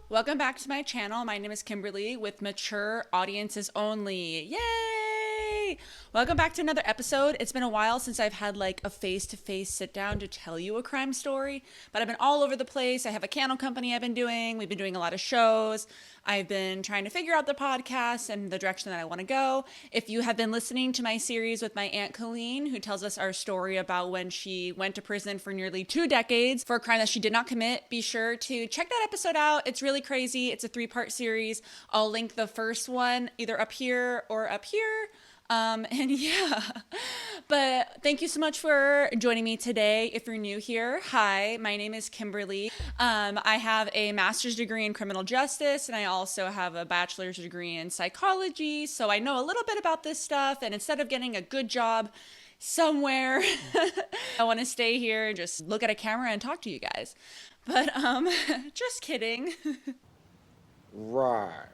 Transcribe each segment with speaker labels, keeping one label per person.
Speaker 1: Welcome back to my channel. My name is Kimberly with Mature Audiences Only. Yay! Welcome back to another episode. It's been a while since I've had like a face-to-face sit down to tell you a crime story, but I've been all over the place. I have a candle company I've been doing. We've been doing a lot of shows. I've been trying to figure out the podcast and the direction that I want to go. If you have been listening to my series with my Aunt Colleen, who tells us our story about when she went to prison for nearly 2 decades for a crime that she did not commit, be sure to check that episode out. It's really crazy. It's a 3-part series. I'll link the first one either up here or up here. And yeah, but thank you so much for joining me today. If you're new here, hi, my name is Kimberly. I have a master's degree in criminal justice, and I also have a bachelor's degree in psychology. So I know a little bit about this stuff. And instead of getting a good job somewhere, I want to stay here and just look at a camera and talk to you guys. But, just kidding.
Speaker 2: Right.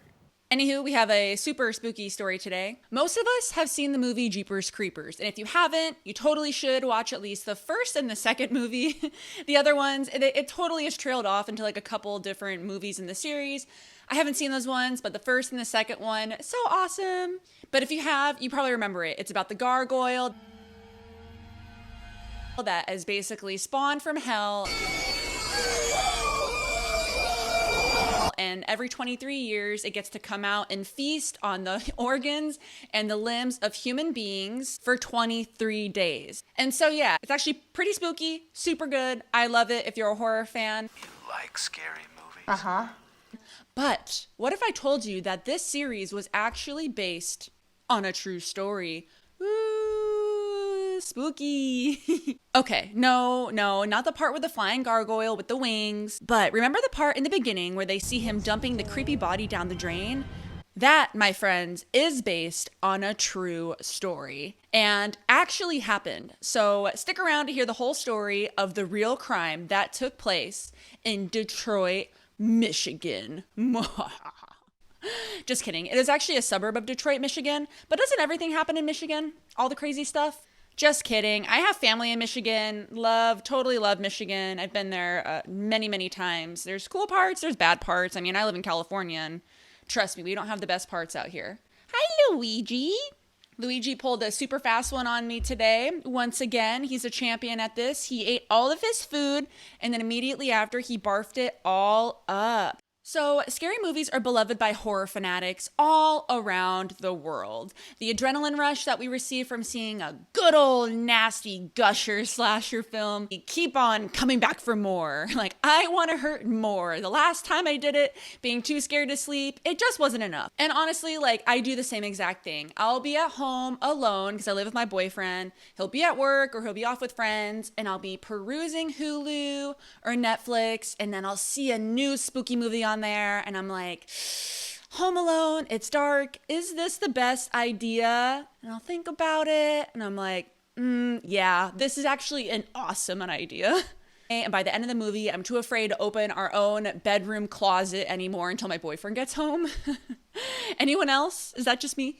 Speaker 1: Anywho, we have a super spooky story today. Most of us have seen the movie Jeepers Creepers, and if you haven't, you totally should watch at least the first and the second movie. The other ones, it totally has trailed off into like a couple different movies in the series. I haven't seen those ones, but the first and the second one, so awesome. But if you have, you probably remember it. It's about the gargoyle that is basically spawned from hell. And every 23 years, it gets to come out and feast on the organs and the limbs of human beings for 23 days. And so, yeah, it's actually pretty spooky, super good. I love it if you're a horror fan.
Speaker 3: You like scary movies?
Speaker 2: Uh-huh.
Speaker 1: But what if I told you that this series was actually based on a true story? Ooh, spooky. Okay, no, not the part with the flying gargoyle with the wings. But remember the part in the beginning where they see him dumping the creepy body down the drain? That, my friends, is based on a true story and actually happened. So stick around to hear the whole story of the real crime that took place in Detroit, Michigan. Just kidding. It is actually a suburb of Detroit, Michigan. But doesn't everything happen in Michigan? All the crazy stuff? Just kidding. I have family in Michigan. Totally love Michigan. I've been there many times. There's cool parts. There's bad parts. I mean, I live in California, and trust me, we don't have the best parts out here. Hi, Luigi. Luigi pulled a super fast one on me today. Once again, he's a champion at this. He ate all of his food, and then immediately after, he barfed it all up. So, scary movies are beloved by horror fanatics all around the world. The adrenaline rush that we receive from seeing a good old nasty gusher slasher film, we keep on coming back for more. Like, I want to hurt more. The last time I did it, being too scared to sleep, it just wasn't enough. And honestly, like, I do the same exact thing. I'll be at home alone because I live with my boyfriend. He'll be at work or he'll be off with friends, and I'll be perusing Hulu or Netflix, and then I'll see a new spooky movie on there, and I'm like, Home Alone, it's dark, is this the best idea? And I'll think about it, and I'm like, yeah, this is actually an awesome idea. And by the end of the movie, I'm too afraid to open our own bedroom closet anymore until my boyfriend gets home. Anyone else? Is that just me?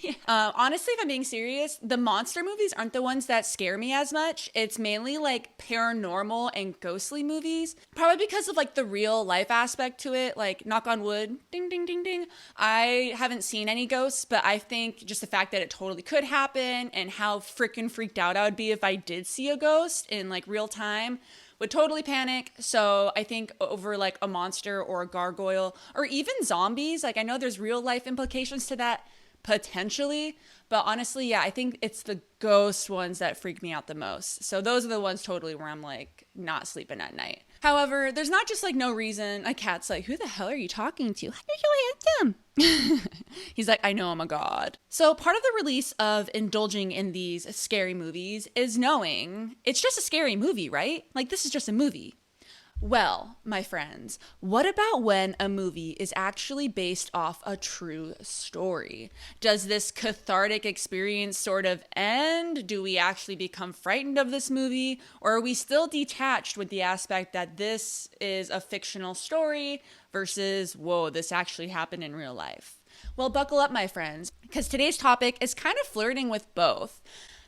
Speaker 1: Yeah. Honestly, if I'm being serious, the monster movies aren't the ones that scare me as much. It's mainly like paranormal and ghostly movies. Probably because of like the real life aspect to it. Like, knock on wood, ding, ding, ding, ding. I haven't seen any ghosts, but I think just the fact that it totally could happen and how freaking freaked out I would be if I did see a ghost in like real time, would totally panic. So I think over like a monster or a gargoyle or even zombies, like I know there's real life implications to that potentially, but honestly, yeah, I think it's the ghost ones that freak me out the most. So those are the ones totally where I'm like not sleeping at night. However, there's not just like no reason. My cat's like, who the hell are you talking to? You're so handsome. He's like, I know I'm a god. So part of the release of indulging in these scary movies is knowing it's just a scary movie, right? Like, this is just a movie. Well, my friends, what about when a movie is actually based off a true story? Does this cathartic experience sort of end? Do we actually become frightened of this movie? Or are we still detached with the aspect that this is a fictional story versus, whoa, this actually happened in real life? Well, buckle up, my friends, because today's topic is kind of flirting with both.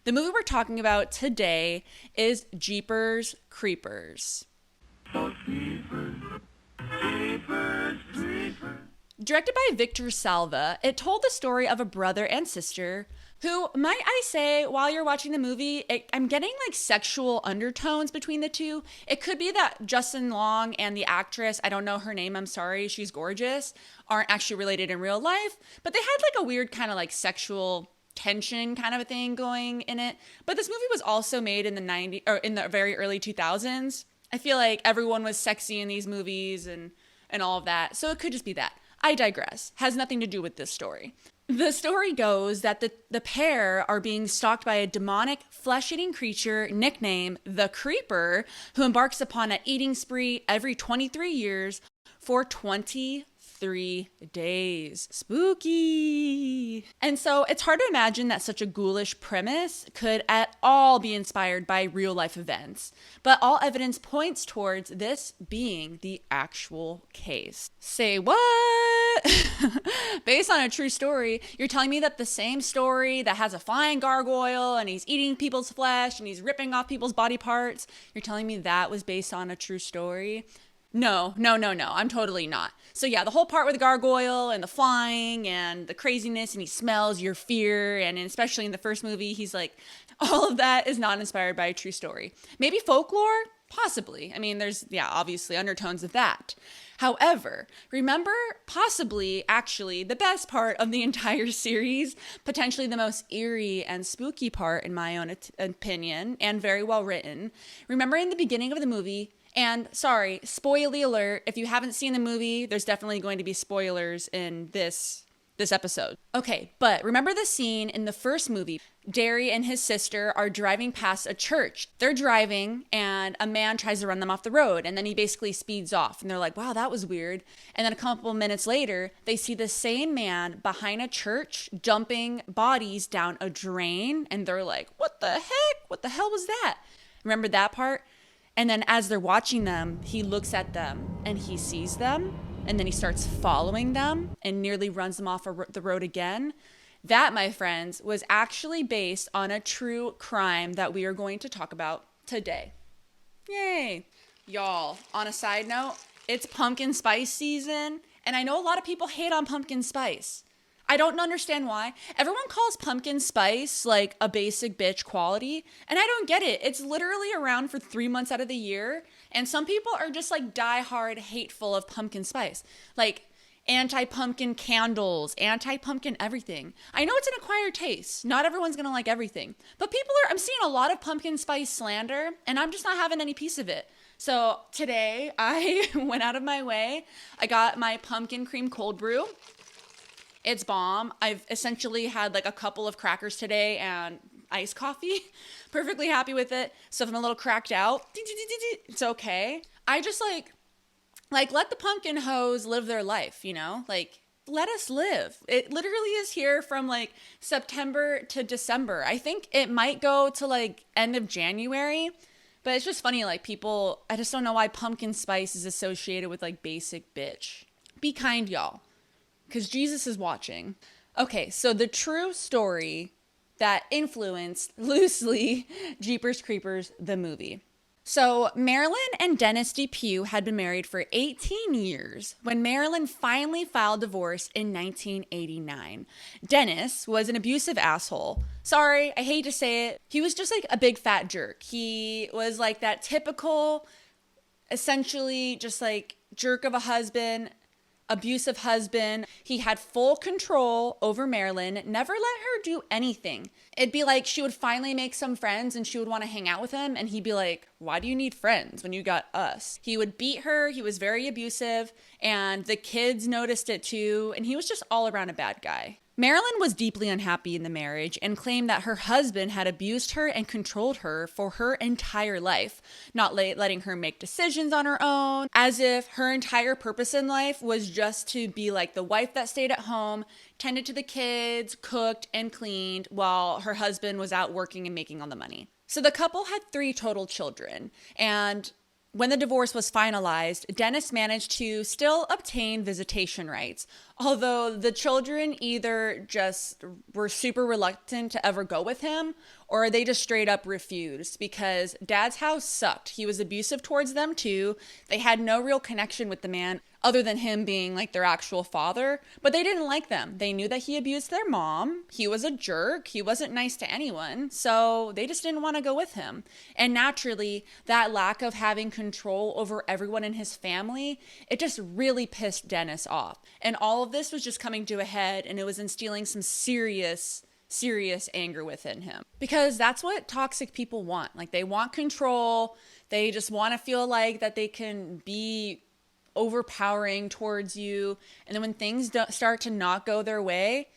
Speaker 1: The movie we're talking about today is Jeepers Creepers.
Speaker 3: Jeepers, Jeepers.
Speaker 1: Directed by Victor Salva, it told the story of a brother and sister who, might I say, while you're watching the movie, I'm getting like sexual undertones between the two. It could be that Justin Long and the actress, I don't know her name, I'm sorry, she's gorgeous, aren't actually related in real life, but they had like a weird kind of like sexual tension kind of a thing going in it. But this movie was also made in the 90s or in the very early 2000s. I feel like everyone was sexy in these movies and all of that. So it could just be that. I digress. Has nothing to do with this story. The story goes that the pair are being stalked by a demonic flesh-eating creature nicknamed the Creeper, who embarks upon an eating spree every 23 years for 23 days. Spooky. And so it's hard to imagine that such a ghoulish premise could at all be inspired by real life events. But all evidence points towards this being the actual case. Say what? Based on a true story, you're telling me that the same story that has a flying gargoyle and he's eating people's flesh and he's ripping off people's body parts, you're telling me that was based on a true story? No, I'm totally not. So yeah, the whole part with the gargoyle and the flying and the craziness and he smells your fear, and especially in the first movie, he's like, all of that is not inspired by a true story. Maybe folklore? Possibly. I mean, there's, obviously undertones of that. However, remember possibly actually the best part of the entire series, potentially the most eerie and spooky part in my own opinion, and very well written. Remember in the beginning of the movie, and sorry, spoiler alert, if you haven't seen the movie, there's definitely going to be spoilers in this episode. Okay, but remember the scene in the first movie. Derry and his sister are driving past a church. They're driving and a man tries to run them off the road, and then he basically speeds off and they're like, wow, that was weird. And then a couple minutes later, they see the same man behind a church dumping bodies down a drain, and they're like, what the heck? What the hell was that? Remember that part? And then as they're watching them, he looks at them and he sees them, and then he starts following them and nearly runs them off the road again. That, my friends, was actually based on a true crime that we are going to talk about today. Yay. Y'all, on a side note, it's pumpkin spice season, and I know a lot of people hate on pumpkin spice. I don't understand why. Everyone calls pumpkin spice like a basic bitch quality, and I don't get it. It's literally around for 3 months out of the year, and some people are just like diehard hateful of pumpkin spice. Like anti-pumpkin candles, anti-pumpkin everything. I know it's an acquired taste. Not everyone's gonna like everything, but I'm seeing a lot of pumpkin spice slander, and I'm just not having any piece of it. So today I went out of my way. I got my pumpkin cream cold brew. It's bomb. I've essentially had like a couple of crackers today and iced coffee. Perfectly happy with it. So if I'm a little cracked out, it's okay. I just like let the pumpkin hoes live their life, Like, let us live. It literally is here from like September to December. I think it might go to like end of January, but it's just funny, like I just don't know why pumpkin spice is associated with like basic bitch. Be kind, y'all, because Jesus is watching. Okay, so the true story that influenced loosely Jeepers Creepers, the movie. So Marilyn and Dennis DePue had been married for 18 years when Marilyn finally filed divorce in 1989. Dennis was an abusive asshole. Sorry, I hate to say it. He was just like a big fat jerk. He was like that typical, essentially just like jerk of a husband, abusive husband. He had full control over Marilyn, never let her do anything. It'd be like she would finally make some friends and she would want to hang out with him, and he'd be like, why do you need friends when you got us? He would beat her. He was very abusive, and the kids noticed it too, and he was just all around a bad guy. Marilyn was deeply unhappy in the marriage and claimed that her husband had abused her and controlled her for her entire life, not letting her make decisions on her own, as if her entire purpose in life was just to be like the wife that stayed at home, tended to the kids, cooked and cleaned, while her husband was out working and making all the money. So the couple had 3 total children, and when the divorce was finalized, Dennis managed to still obtain visitation rights, although the children either just were super reluctant to ever go with him, or they just straight up refused because Dad's house sucked. He was abusive towards them too. They had no real connection with the man other than him being like their actual father, but they didn't like them. They knew that he abused their mom. He was a jerk. He wasn't nice to anyone. So they just didn't want to go with him. And naturally, that lack of having control over everyone in his family, it just really pissed Dennis off. And all of this was just coming to a head, and it was instilling some serious anger within him, because that's what toxic people want. Like, they want control. They just want to feel like that they can be overpowering towards you. And then when things start to not go their way,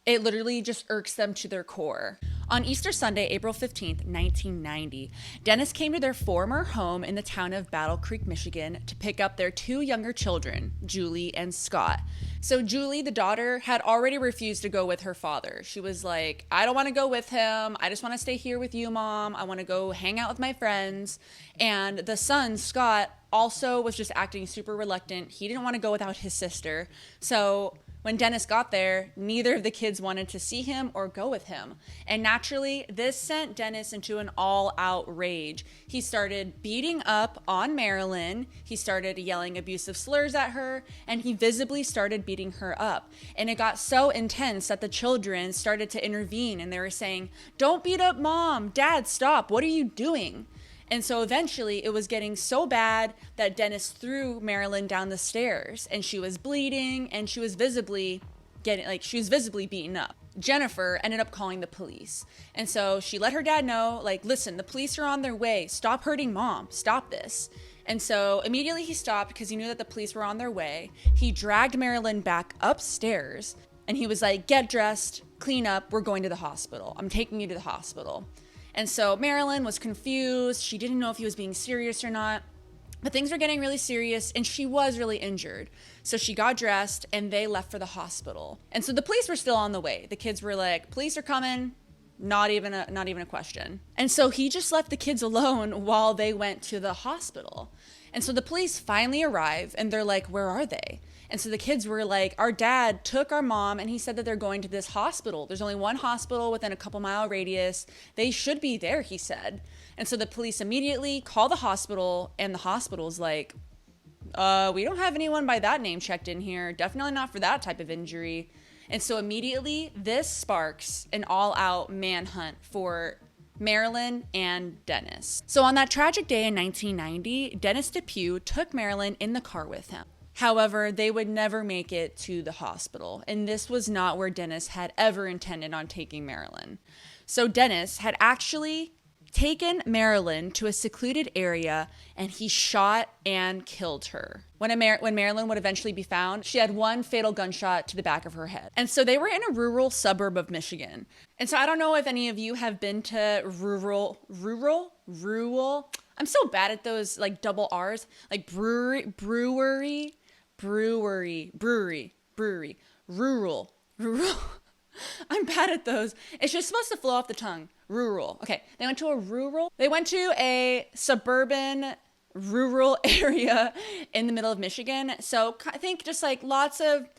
Speaker 1: it literally just irks them to their core. On Easter Sunday, April 15th, 1990, Dennis came to their former home in the town of Battle Creek, Michigan, to pick up their two younger children, Julie and Scott. So Julie, the daughter, had already refused to go with her father. She was like, I don't want to go with him. I just want to stay here with you, Mom. I want to go hang out with my friends. And the son, Scott, also was just acting super reluctant. He didn't want to go without his sister. So when Dennis got there, neither of the kids wanted to see him or go with him. And naturally, this sent Dennis into an all-out rage. He started beating up on Marilyn. He started yelling abusive slurs at her, and he visibly started beating her up. And it got so intense that the children started to intervene, and they were saying, "Don't beat up Mom. Dad, stop. What are you doing?" And so eventually it was getting so bad that Dennis threw Marilyn down the stairs, and she was bleeding, and she was visibly beaten up. Jennifer ended up calling the police. And so she let her dad know, like, listen, the police are on their way. Stop hurting Mom. Stop this. And so immediately he stopped because he knew that the police were on their way. He dragged Marilyn back upstairs, and he was like, get dressed, clean up. We're going to the hospital. I'm taking you to the hospital. And so Marilyn was confused. She didn't know if he was being serious or not. But things were getting really serious, and she was really injured. So she got dressed, and they left for the hospital. And so the police were still on the way. The kids were like, police are coming. Not even a question. And so he just left the kids alone while they went to the hospital. And so the police finally arrive, and they're like, where are they? And so the kids were like, our dad took our mom, and he said that they're going to this hospital. There's only one hospital within a couple mile radius. They should be there, he said. And so the police immediately call the hospital, and the hospital's like, we don't have anyone by that name checked in here. Definitely not for that type of injury. And so immediately this sparks an all-out manhunt for Marilyn and Dennis. So on that tragic day in 1990, Dennis DePue took Marilyn in the car with him. However, they would never make it to the hospital, and this was not where Dennis had ever intended on taking Marilyn. So Dennis had actually taken Marilyn to a secluded area, and he shot and killed her. When Marilyn would eventually be found, she had one fatal gunshot to the back of her head. And so they were in a rural suburb of Michigan. And so I don't know if any of you have been to rural. I'm so bad at those like double R's, like brewery, rural. I'm bad at those. It's just supposed to flow off the tongue. Rural. Okay. They went to a suburban rural area in the middle of Michigan. So I think just like lots of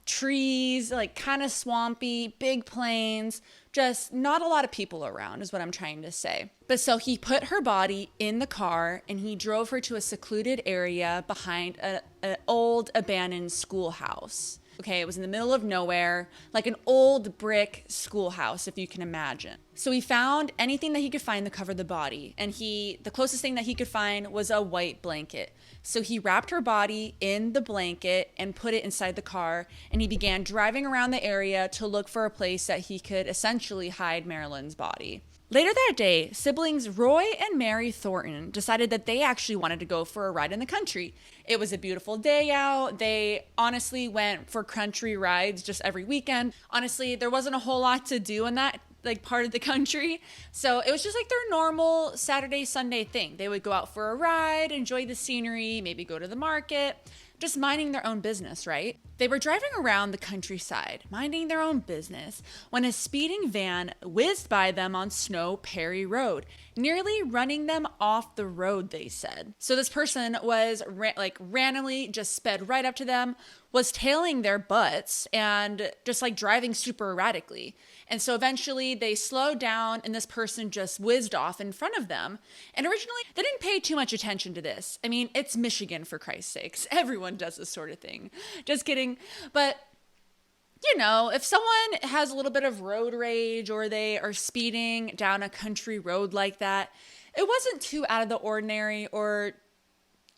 Speaker 1: trees, like kind of swampy, big plains, just not a lot of people around is what I'm trying to say. But so he put her body in the car, and he drove her to a secluded area behind an old abandoned schoolhouse. Okay, it was in the middle of nowhere, like an old brick schoolhouse, if you can imagine. So he found anything that he could find to cover the body, and the closest thing that he could find was a white blanket. So he wrapped her body in the blanket and put it inside the car, and he began driving around the area to look for a place that he could essentially hide Marilyn's body. Later that day, siblings Roy and Mary Thornton decided that they actually wanted to go for a ride in the country. It was a beautiful day out. They honestly went for country rides just every weekend. Honestly, there wasn't a whole lot to do in that like part of the country. So it was just like their normal Saturday, Sunday thing. They would go out for a ride, enjoy the scenery, maybe go to the market, just minding their own business, right? They were driving around the countryside, minding their own business, when a speeding van whizzed by them on Snow Perry Road, nearly running them off the road, they said. So this person was randomly just sped right up to them, was tailing their butts and just like driving super erratically. And so eventually they slowed down and this person just whizzed off in front of them. And originally they didn't pay too much attention to this. I mean, it's Michigan, for Christ's sakes. Everyone does this sort of thing. Just kidding. But you know, if someone has a little bit of road rage or they are speeding down a country road like that, it wasn't too out of the ordinary or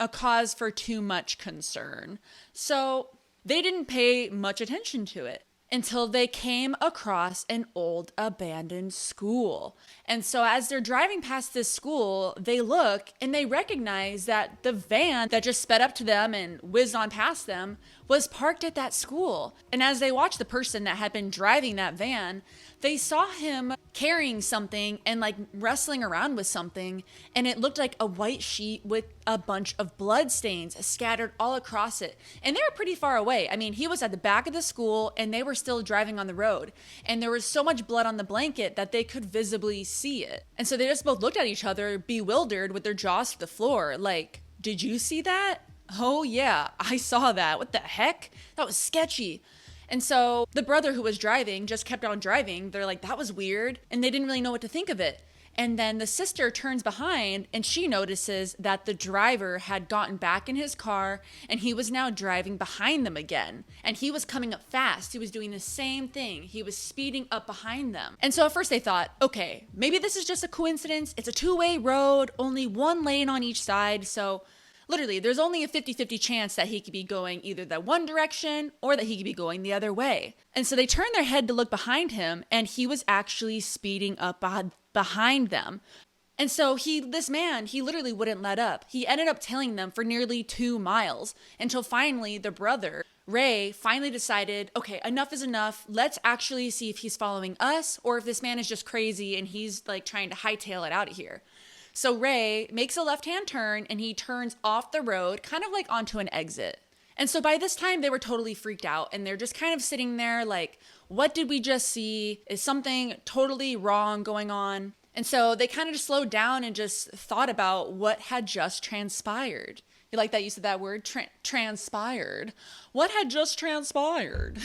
Speaker 1: a cause for too much concern. So they didn't pay much attention to it until they came across an old abandoned school. And so as they're driving past this school, they look and they recognize that the van that just sped up to them and whizzed on past them was parked at that school. And as they watched the person that had been driving that van, they saw him carrying something and like wrestling around with something. And it looked like a white sheet with a bunch of blood stains scattered all across it. And they were pretty far away. I mean, he was at the back of the school and they were still driving on the road. And there was so much blood on the blanket that they could visibly see it. And so they just both looked at each other, bewildered, with their jaws to the floor. Like, did you see that? Oh yeah, I saw that. What the heck? That was sketchy. And so the brother who was driving just kept on driving. They're like, that was weird. And they didn't really know what to think of it. And then the sister turns behind and she notices that the driver had gotten back in his car and he was now driving behind them again. And he was coming up fast. He was doing the same thing. He was speeding up behind them. And so at first they thought, okay, maybe this is just a coincidence. It's a two-way road, only one lane on each side. So literally, there's only a 50-50 chance that he could be going either that one direction or that he could be going the other way. And so they turned their head to look behind him, and he was actually speeding up behind them. And so this man, he literally wouldn't let up. He ended up tailing them for nearly 2 miles until finally the brother, Ray, finally decided, okay, enough is enough. Let's actually see if he's following us or if this man is just crazy and he's like trying to hightail it out of here. So Ray makes a left-hand turn and he turns off the road, kind of like onto an exit. And so by this time they were totally freaked out and they're just kind of sitting there like, what did we just see? Is something totally wrong going on? And so they kind of just slowed down and just thought about what had just transpired. You like that use of that word? Transpired. What had just transpired?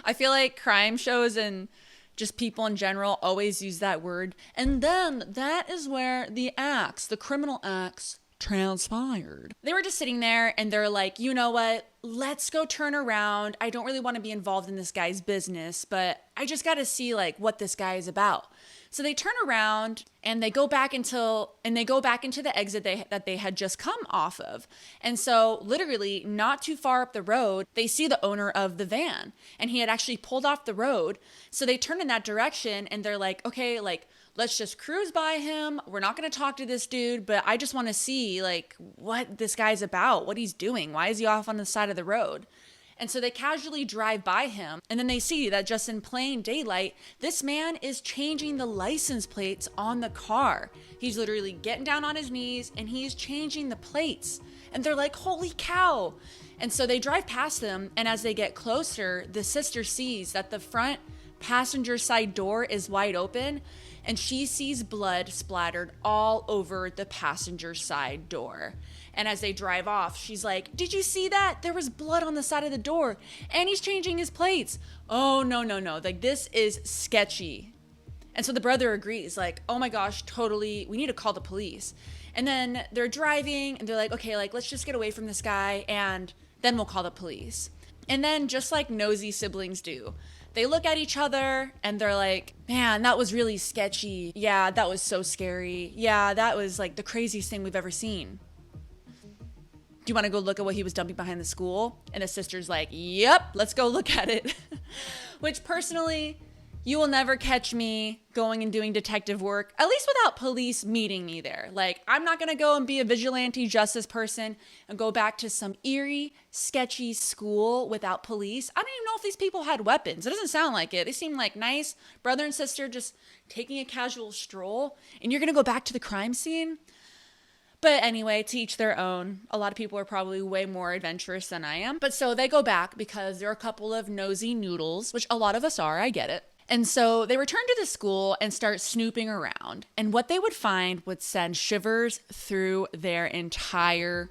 Speaker 1: I feel like crime shows and just people in general always use that word. And then that is where the criminal acts transpired. They were just sitting there and they're like, you know what? Let's go turn around. I don't really want to be involved in this guy's business, but I just got to see like what this guy is about. So they turn around and they go back into the exit that they had just come off of. And so literally not too far up the road, they see the owner of the van and he had actually pulled off the road. So they turn in that direction and they're like, okay, like let's just cruise by him. We're not going to talk to this dude, but I just want to see like what this guy's about, what he's doing. Why is he off on the side of the road? And so they casually drive by him and then they see that just in plain daylight, this man is changing the license plates on the car. He's literally getting down on his knees and he's changing the plates. And they're like, holy cow. And so they drive past them. And as they get closer, the sister sees that the front passenger side door is wide open and she sees blood splattered all over the passenger side door. And as they drive off, she's like, did you see that? There was blood on the side of the door and he's changing his plates. Oh, no. Like, this is sketchy. And so the brother agrees, like, oh my gosh, totally. We need to call the police. And then they're driving and they're like, okay, like, let's just get away from this guy and then we'll call the police. And then just like nosy siblings do, they look at each other and they're like, man, that was really sketchy. Yeah, that was so scary. Yeah, that was like the craziest thing we've ever seen. Do you want to go look at what he was dumping behind the school? And the sister's like, yep, let's go look at it. Which personally, you will never catch me going and doing detective work, at least without police meeting me there. Like, I'm not going to go and be a vigilante justice person and go back to some eerie, sketchy school without police. I don't even know if these people had weapons. It doesn't sound like it. They seem like nice brother and sister just taking a casual stroll. And you're going to go back to the crime scene? But anyway, to each their own. A lot of people are probably way more adventurous than I am. But so they go back because they're a couple of nosy noodles, which a lot of us are, I get it. And so they return to the school and start snooping around. And what they would find would send shivers through their entire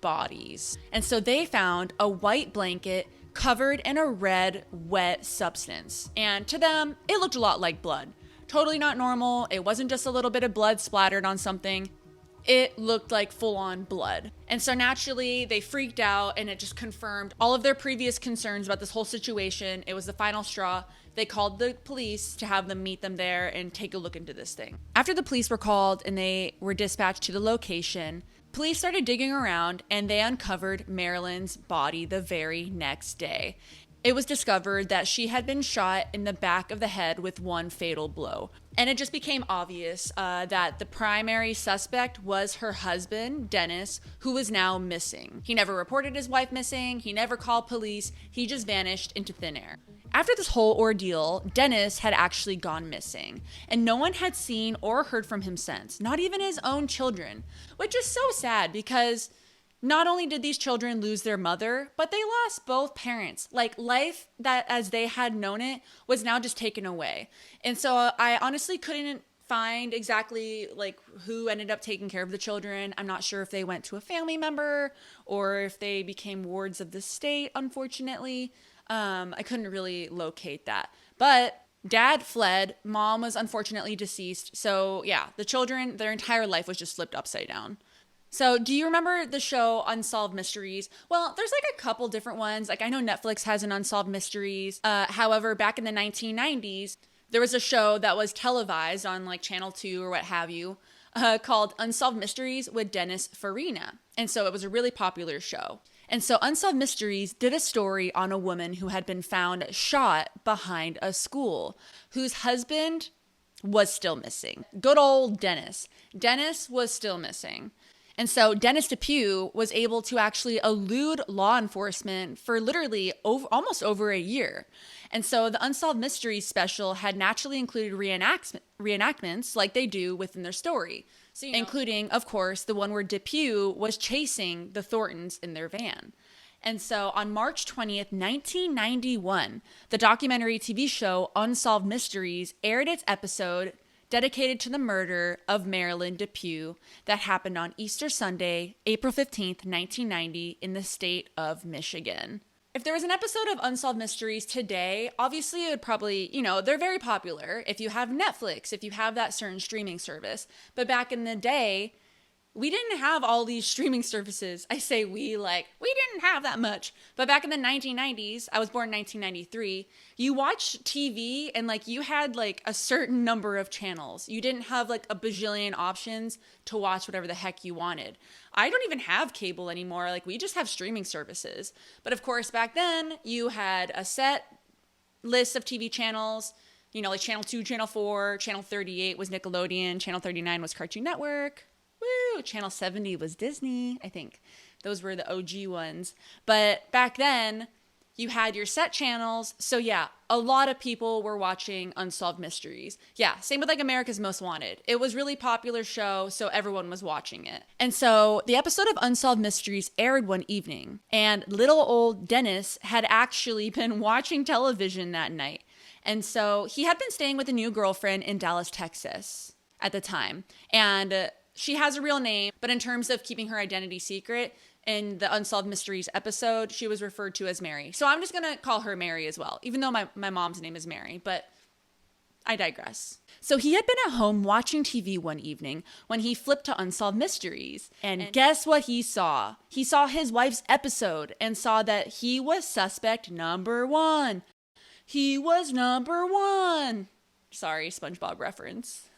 Speaker 1: bodies. And so they found a white blanket covered in a red, wet substance. And to them, it looked a lot like blood. Totally not normal. It wasn't just a little bit of blood splattered on something. It looked like full-on blood. And so naturally, they freaked out, and it just confirmed all of their previous concerns about this whole situation. It was the final straw. They called the police to have them meet them there and take a look into this thing. After the police were called and they were dispatched to the location, police started digging around, and they uncovered Marilyn's body the very next day. It was discovered that she had been shot in the back of the head with one fatal blow. And it just became obvious that the primary suspect was her husband, Dennis, who was now missing. He never reported his wife missing. He never called police. He just vanished into thin air. After this whole ordeal, Dennis had actually gone missing, and no one had seen or heard from him since, not even his own children, which is so sad because not only did these children lose their mother, but they lost both parents. Like, life that as they had known it was now just taken away. And so I honestly couldn't find exactly like who ended up taking care of the children. I'm not sure if they went to a family member or if they became wards of the state, unfortunately. I couldn't really locate that. But dad fled. Mom was unfortunately deceased. So yeah, the children, their entire life was just flipped upside down. So do you remember the show Unsolved Mysteries? Well, there's like a couple different ones. Like I know Netflix has an Unsolved Mysteries. However, back in the 1990s, there was a show that was televised on like Channel 2 or what have you, called Unsolved Mysteries with Dennis Farina. And so it was a really popular show. And so Unsolved Mysteries did a story on a woman who had been found shot behind a school, whose husband was still missing. Good old Dennis. Dennis was still missing. And so Dennis Depew was able to actually elude law enforcement for literally almost over a year. And so the Unsolved Mysteries special had naturally included reenactments like they do within their story. So, including, of course, the one where Depew was chasing the Thorntons in their van. And so on March 20th, 1991, the documentary TV show Unsolved Mysteries aired its episode dedicated to the murder of Marilyn Depew that happened on Easter Sunday, April 15th, 1990, in the state of Michigan. If there was an episode of Unsolved Mysteries today, obviously it would probably, they're very popular if you have Netflix, if you have that certain streaming service. But back in the day, we didn't have all these streaming services. I say we didn't have that much. But back in the 1990s, I was born in 1993, you watched TV and you had a certain number of channels. You didn't have a bajillion options to watch whatever the heck you wanted. I don't even have cable anymore. We just have streaming services. But of course, back then, you had a set list of TV channels. Channel 2, Channel 4, Channel 38 was Nickelodeon, Channel 39 was Cartoon Network. Woo! Channel 70 was Disney, I think. Those were the OG ones. But back then, you had your set channels. So yeah, a lot of people were watching Unsolved Mysteries. Yeah, same with America's Most Wanted. It was a really popular show, so everyone was watching it. And so the episode of Unsolved Mysteries aired one evening, and little old Dennis had actually been watching television that night. And so he had been staying with a new girlfriend in Dallas, Texas at the time. And she has a real name, but in terms of keeping her identity secret, in the Unsolved Mysteries episode, she was referred to as Mary. So I'm just going to call her Mary as well, even though my mom's name is Mary, but I digress. So he had been at home watching TV one evening when he flipped to Unsolved Mysteries. And guess what he saw? He saw his wife's episode and saw that he was suspect number one. He was number one. Sorry, SpongeBob reference.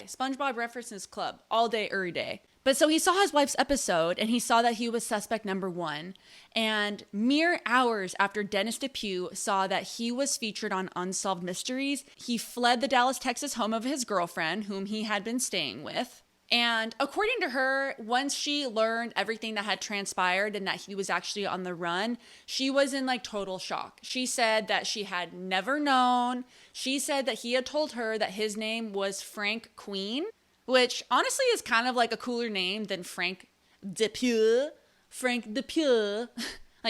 Speaker 1: SpongeBob references club all day, every day. But so he saw his wife's episode and he saw that he was suspect number one. And mere hours after Dennis Depew saw that he was featured on Unsolved Mysteries, he fled the Dallas, Texas home of his girlfriend, whom he had been staying with. And according to her, once she learned everything that had transpired and that he was actually on the run, she was in total shock. She said that she had never known. She said that he had told her that his name was Frank Queen, which honestly is kind of a cooler name than Frank Depew. Frank Depew.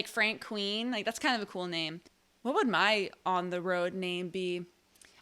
Speaker 1: Frank Queen. That's kind of a cool name. What would my on the road name be?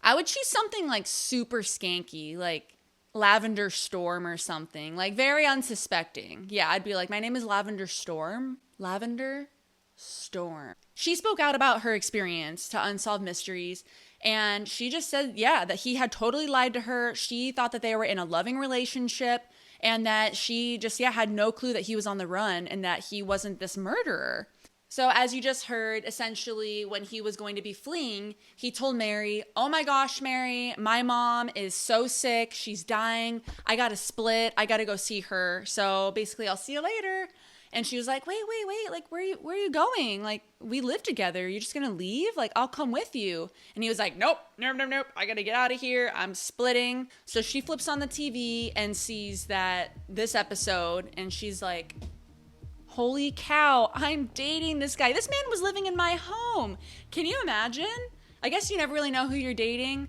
Speaker 1: I would choose something super skanky, like Lavender Storm or something, like very unsuspecting. Yeah, I'd be like, my name is Lavender Storm. Lavender Storm. She spoke out about her experience to Unsolved Mysteries, and she just said, yeah, that he had totally lied to her. She thought that they were in a loving relationship, and that she just, yeah, had no clue that he was on the run and that he wasn't this murderer. So as you just heard, essentially when he was going to be fleeing, he told Mary, oh my gosh, Mary, my mom is so sick. She's dying. I got to split. I got to go see her. So basically I'll see you later. And she was like, wait. Like, where are you going? Like, we live together. You're just going to leave? Like, I'll come with you. And he was like, nope. I got to get out of here. I'm splitting. So she flips on the TV and sees that this episode, and she's like, holy cow, I'm dating this guy. This man was living in my home. Can you imagine? I guess you never really know who you're dating,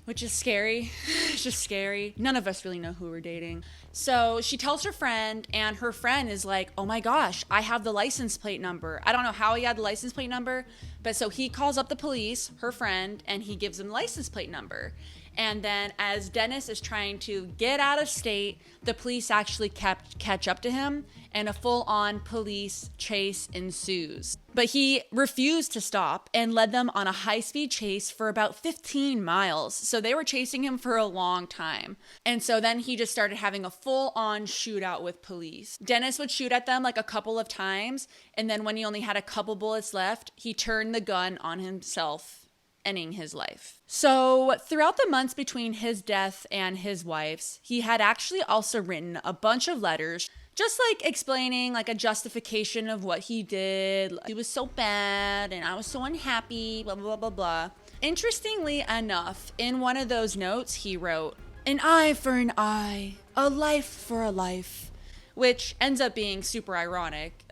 Speaker 1: which is scary. It's just scary. None of us really know who we're dating. So she tells her friend, and her friend is like, oh my gosh, I have the license plate number. I don't know how he had the license plate number, but so he calls up the police, her friend, and he gives them the license plate number. And then as Dennis is trying to get out of state, the police actually catch up to him, and a full-on police chase ensues. But he refused to stop and led them on a high-speed chase for about 15 miles. So they were chasing him for a long time. And so then he just started having a full-on shootout with police. Dennis would shoot at them like a couple of times, and then when he only had a couple bullets left, he turned the gun on himself, ending his life. So throughout the months between his death and his wife's, he had actually also written a bunch of letters, just like explaining like a justification of what he did. He was so bad and I was so unhappy, blah, blah, blah, blah. Interestingly enough, in one of those notes, he wrote, an eye for an eye, a life for a life, which ends up being super ironic,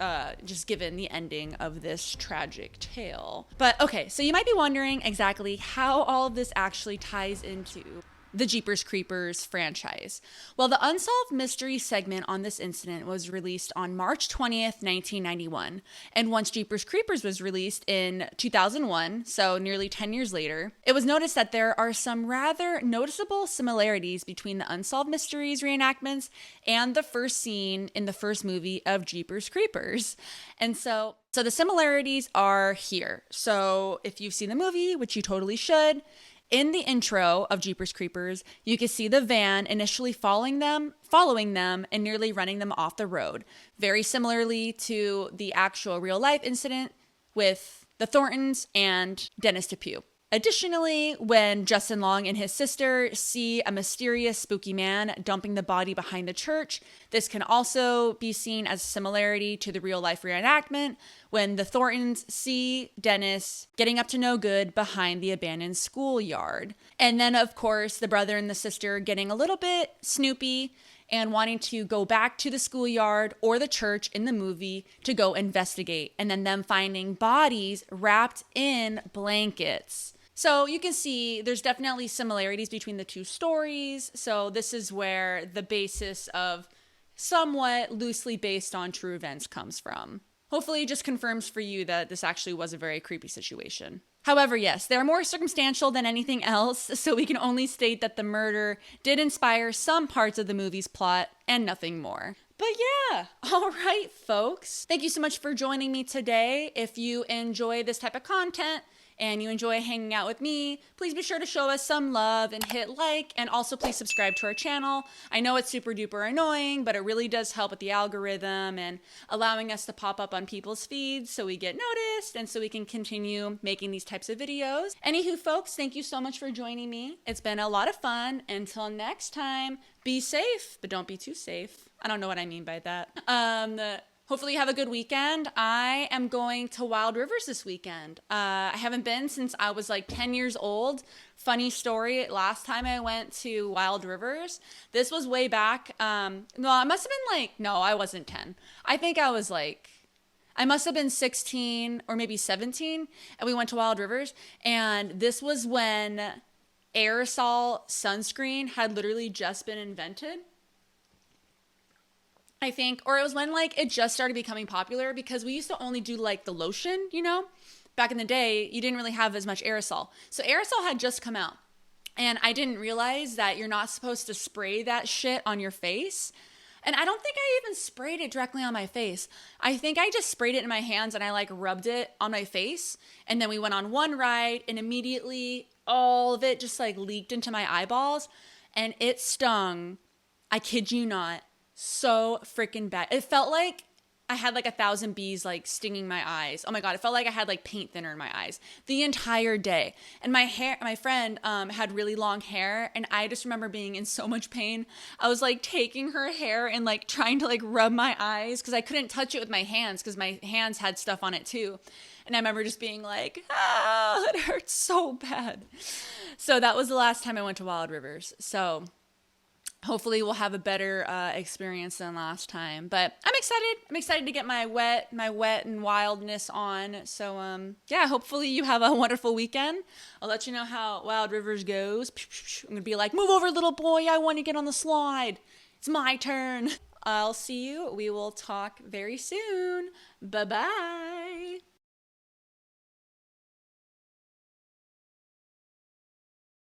Speaker 1: just given the ending of this tragic tale. But okay, so you might be wondering exactly how all of this actually ties into the Jeepers Creepers franchise. Well, the Unsolved Mystery segment on this incident was released on March 20th, 1991. And once Jeepers Creepers was released in 2001, so nearly 10 years later, it was noticed that there are some rather noticeable similarities between the Unsolved Mysteries reenactments and the first scene in the first movie of Jeepers Creepers. And so the similarities are here. So if you've seen the movie, which you totally should, in the intro of Jeepers Creepers, you can see the van initially following them, and nearly running them off the road. Very similarly to the actual real life incident with the Thorntons and Dennis Depew. Additionally, when Justin Long and his sister see a mysterious spooky man dumping the body behind the church, this can also be seen as a similarity to the real life reenactment when the Thorntons see Dennis getting up to no good behind the abandoned schoolyard. And then, of course, the brother and the sister getting a little bit snoopy and wanting to go back to the schoolyard or the church in the movie to go investigate, and then them finding bodies wrapped in blankets. So you can see there's definitely similarities between the two stories. So this is where the basis of somewhat loosely based on true events comes from. Hopefully it just confirms for you that this actually was a very creepy situation. However, yes, they're more circumstantial than anything else, so we can only state that the murder did inspire some parts of the movie's plot and nothing more. But yeah, all right, folks. Thank you so much for joining me today. If you enjoy this type of content and you enjoy hanging out with me, please be sure to show us some love and hit like, and also please subscribe to our channel. I know it's super duper annoying, but it really does help with the algorithm and allowing us to pop up on people's feeds so we get noticed and so we can continue making these types of videos. Anywho, folks, thank you so much for joining me. It's been a lot of fun. Until next time, be safe, but don't be too safe. I don't know what I mean by that. Hopefully you have a good weekend. I am going to Wild Rivers this weekend. I haven't been since I was like 10 years old. Funny story, last time I went to Wild Rivers, this was way back. I must have been no, I wasn't 10. I think I must have been 16 or maybe 17, and we went to Wild Rivers. And this was when aerosol sunscreen had literally just been invented, I think, or it was when it just started becoming popular, because we used to only do the lotion, back in the day. You didn't really have as much aerosol. So aerosol had just come out. And I didn't realize that you're not supposed to spray that shit on your face. And I don't think I even sprayed it directly on my face. I think I just sprayed it in my hands and I like rubbed it on my face. And then we went on one ride and immediately all of it just like leaked into my eyeballs and it stung. I kid you not. So freaking bad. It felt like I had like 1,000 bees like stinging my eyes. Oh my God. It felt like I had like paint thinner in my eyes the entire day. And my friend had really long hair. And I just remember being in so much pain. I was like taking her hair and like trying to like rub my eyes because I couldn't touch it with my hands because my hands had stuff on it too. And I remember just being like, it hurts so bad. So that was the last time I went to Wild Rivers. So hopefully we'll have a better experience than last time. But I'm excited. I'm excited to get my wet and wildness on. So yeah, hopefully you have a wonderful weekend. I'll let you know how Wild Rivers goes. I'm going to be like, move over, little boy. I want to get on the slide. It's my turn. I'll see you. We will talk very soon. Bye-bye.